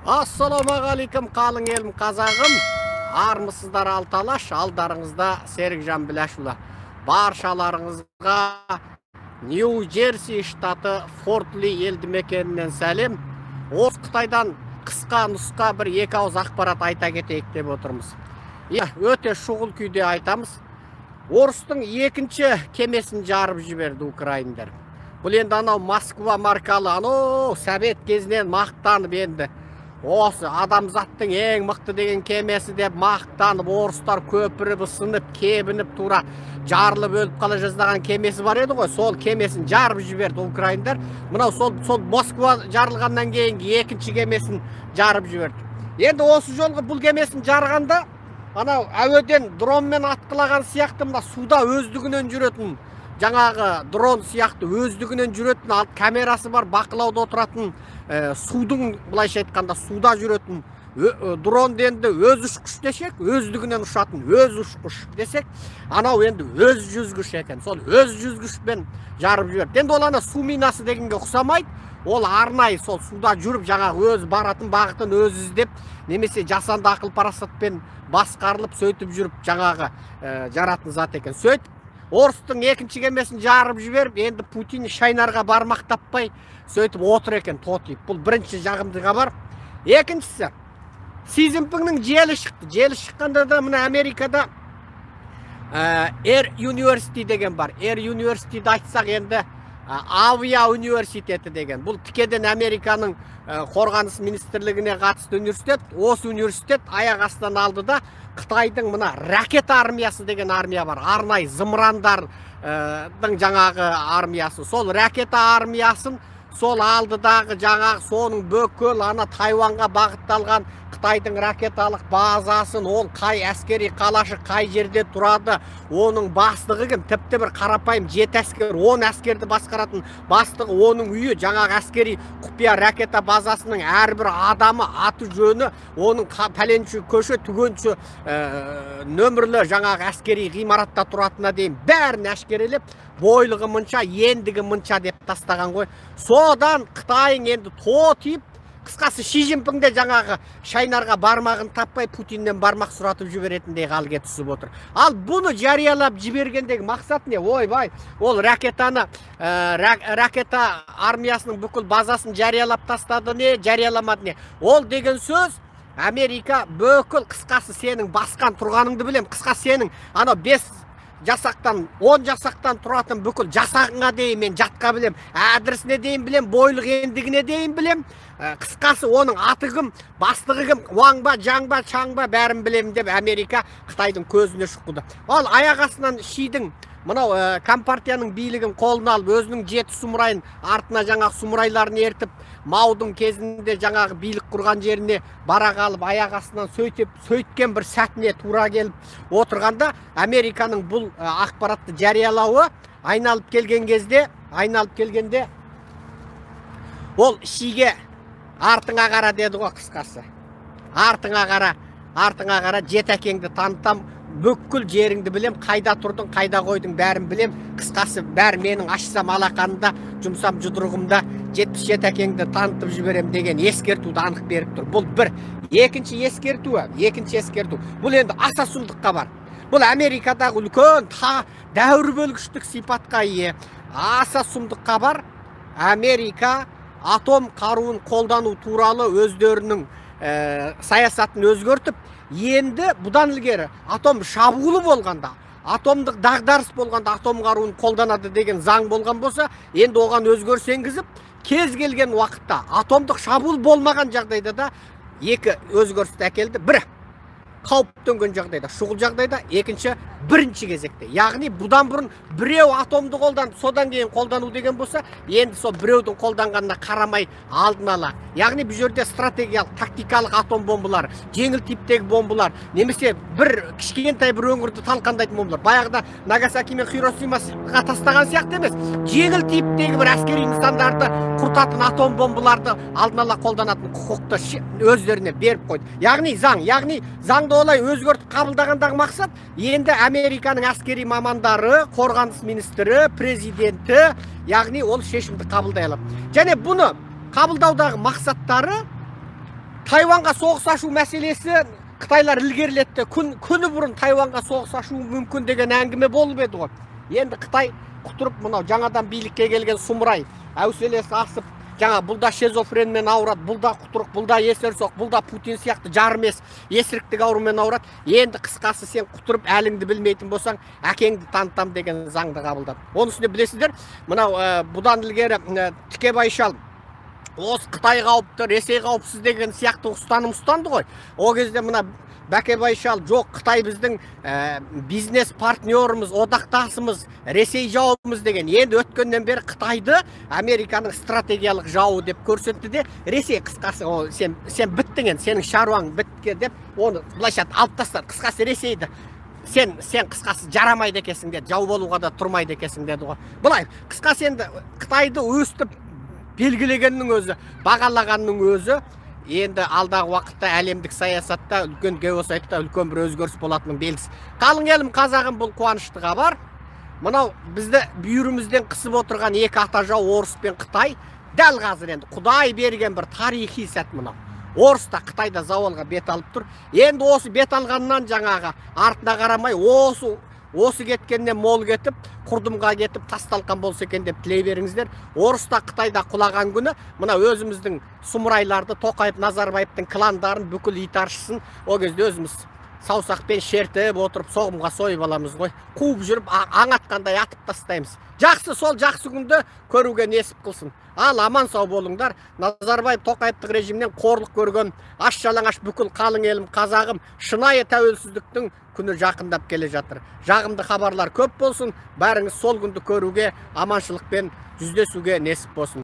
Ассалаумағалейкум қалың елім қазағым. Армысыздар алталаш, алдарыңызда Серікжан Біләшұлы. Баршаларыңызға Нью-Джерси штаты Форт-Ли елді мекенінен сәлем. Осы Қытайдан қысқа нұсқа бір екі ауыз ақпарат айта кетейік деп отырмыз. Өте шұғыл күйде айтамыз. Орыстың екінші кемесін жарып жіберді украиндар. Бұл енді анау Москва маркалы, Совет кезінен мақтанып енді. Осы адамзаттың ең мықты деген кемесі деп мақтанып, орыстар көпіріп, сынып, кебініп, тура жарылып өліп қала жаздаған кемесі бар еді ғой. Сол кемесін жарып жіберді украиндар. Мынау сол Москва жарылғаннан кейінгі екінші кемесін жарып жіберді. Енді осы жолғы бұл кемесін жарғанда, анау әуеден дронмен атқылаған сияқты мына суда өздігінен жүретін, жаңағы дрон сияқты өздігінен жүретін, ал камерасы бар, бақылауда отыратын, судың былайша айтқанда суда жүретін дрон енді өз ұшқыш десек, өздігінен ұшатын өз ұшқыш десек, анау енді өз жүзгіш екен. Сол өз жүзгішпен жарып жіберді. Енді ол ана су минасы дегенге ұқсамайды. Ол арнайы сол суда жүріп, жаңағы өз баратын бағытын өз іздеп, немесе жасанды ақыл парасатпен басқарылып, сөйтіп жүріп, жаңағы жаратын зат екен. Сөйтіп орыстың екінші кемесін жарып жіберіп, енді Путин Шайнарға бармақ таппай, сөйтіп отыр екен тотиып. Бұл бірінші жағымды хабар. Екіншісі, Си Цзиньпиннің желі шықты. Желі шыққанда да мына Америкада Air University деген бар. Air University'ді айтсақ енді Авиа университеті деген. Бұл тікеден Американың қорғаныс министрлігіне қатысты университет. Осы университет аяқ астынан алды да Қытайдың мына ракета армиясы деген армия бар. Арнайы зымырандардың жаңағы армиясы. Сол ракета армиясын сол алдыдағы жаңағы соның бөкөл ана Тайванға бағытталған Қытайдың ракеталық базасын, ол қай әскери қалашы қай жерде тұрады, оның бастығы кім? Тіпті бір қарапайым 7 әскер, 10 әскерді басқаратын бастығы, оның үйі, жаңағы әскери құпия ракета базасының әрбір адамы, аты жөні, оның пәленші көші, түгенші нөмірлі жаңағы әскери ғимаратта тұратына дейін бәрін әшкерелеп, бойлығы мұнша, ендігі мұнша деп тастаған ғой. Содан Қытайың енді тотиып, қысқасы Си Цзиньпинде жаңағы Шайнарға бармағын таппай Путиннен бармақ сұратып жіберетіндей халге түсіп отыр. Ал бұны жариялап жібергендегі мақсат не? Ойбай, ол ракета армиясының бүкіл базасын жариялап тастады не, жарияламады не? Ол деген сөз Америка бүкіл қысқасы сенің басқан тұрғаныңды білем, қысқасы сенің анау 5 жасақтан, 10 жасақтан тұратын бүкіл жасағыңа дейін мен жатқа білем, әдірісіне дейін білем, бойлық ендігіне дейін білем. Қысқасы оның аты кім, бастығы кім, Уаңба, Жаңба, Чаңба бәрін білем деп Америка Қытайдың көзіне шыққыды. Ал аяқ астынан Шидің мынау компартияның билігін қолына алып, өзінің 7 сұмырайын артына жаңағы сұмырайларын ертіп, Маудың кезінде жаңағы билік құрған жеріне бара қалып, аяқ астынан сөйткен бір сәтіне тура келіп отырғанда, Американың бұл ақпаратты жариялауы айналып келгенде, ол Шиге артыңа қара деді ғой қысқасы. Артыңа қара, жетәкеңді танытам, бүкіл жеріңді білем, қайда тұрдың, қайда қойдың, бәрін білем. Қысқасы бәрі менің ашсам алақанында, жұмсам жұдырығымда 77 әкеңді танытып жіберем деген ескертуді анық беріп тұр. Бұл бір. Екінші ескерту. Бұл енді аса сұмдыққа бар. Бұл Америкадағы үлкен дәуір бөлгіштік сипатқа ие. Аса сұмдыққа бар. Америка атом қаруын қолдану туралы өздерінің саясатын өзгертіп, енді бұдан ілгері атом шабуылы болғанда, атомдық дағдарыс болғанда атом қаруын қолданады деген заң болған болса, енді оған өзгеріс енгізіп, кез келген уақытта атомдық шабуыл болмаған жағдайда да екі өзгерісті әкелді. Бір, қауіп төнген жағдайда, шұғыл жағдайда, екінші бірінші кезекте. Яғни бұдан бұрын біреу атомды қолданып, содан кейін қолдану деген болса, енді сол біреудің қолданғанына қарамай алдын ала. Яғни бұл жерде стратегиялық, тактикалық атом бомбалар, жеңіл типтегі бомбалар, немесе бір кішкентай бір өңірді талқандайтын бомбалар. Баяғыда Нагасаки мен Хиросимаға тастаған сияқты емес, жеңіл типтегі бір әскери нысандарды құртатын атом бомбаларды алдын ала қолданатын құқықты өздеріне беріп қойды. Яғни заңды олай өзгертіп қабылдағандағы мақсат, енді Американың әскери мамандары, қорғаныс министрі, президенті, яғни ол шешімді қабылдай алады. Және бұны қабылдаудағы мақсаттары Тайванға соғыс ашу мәселесі Қытайлар ілгерілетті. Күні бұрын Тайванға соғыс ашу мүмкін деген әңгіме болып еді ғой. Енді Қытай құтырып мынау жаңадан билікке келген сұмырай әуселесі асып, жаңа бұлда шизофренмен ауырады, бұлда құтырық, бұлда есерсоқ, бұлда Путин сияқты жармес есіріктік аурумен ауырады. Енді қысқасы сен құтырып әліңді білмейтін болсаң, әкеңді танытам деген заңды қабылдады. Оның үстіне білесіздер, мынау бұдан ілгері Тікебайшал осы Қытай қауіпті, Ресей қауіпсіз деген сияқты ұстаным ұстанды ғой. О кезде мына Бәкебайшал жоқ, Қытай біздің бизнес партнеріміз, одақтасымыз, Ресей жауымыз деген. Енді өткеннен бері Қытайды Американың стратегиялық жауы деп көрсетті де, Ресей қысқасы сен біттің енді, сенің шаруаң бітке деп, оны былайша алып тастады. Қысқасы Ресейді сен қысқасы жарамайды екенсің деді, жау болуға да тұрмайды екенсің деді ғой. Былай қысқасы енді Қытайды өстіп белгілегеннің өзі, бағалағанның өзі енді алдағы уақытта әлемдік саясатта, үлкен геосайтта үлкен бір өзгеріс болатының белгісі. Қалың елім қазағым, бұл қуанышты хабар. Мынау бізді бүйірімізден қысып отырған екі ата жау Орыс пен Қытай дәл қазір енді Құдай берген бір тарихи сәт мынау. Орыс та Қытайда зауалға бет алып тұр. Енді осы бет алғаннан жаңағы артына қарамай осы кеткеннен мол кетіп, құрдымға кетіп, тасталқан болса екен деп тілей беріңіздер. Орыс та Қытайда құлаған күні, мына өзіміздің сұмырайларды, Тоқаев, Назарбаевтың кландарын бүкіл итаршысын, о кезде өзіміз саусақпен шертіп отырып, соғымға сойып аламыз ғой. Қуып жүріп, аң атқандай атып тастаймыз. Жақсы, сол жақсы күнді көруге несіп қылсын. Ал аман сау болыңдар. Назарбаев Тоқаевтың режимнен қорлық көрген аш-жалаңаш бүкіл қалың елім қазағым, шынайы тәуелсіздіктің күні жақындап келе жатыр. Жағымды хабарлар көп болсын. Бәріңіз сол күнді көруге, аманшылықпен жүздесуге несіп болсын.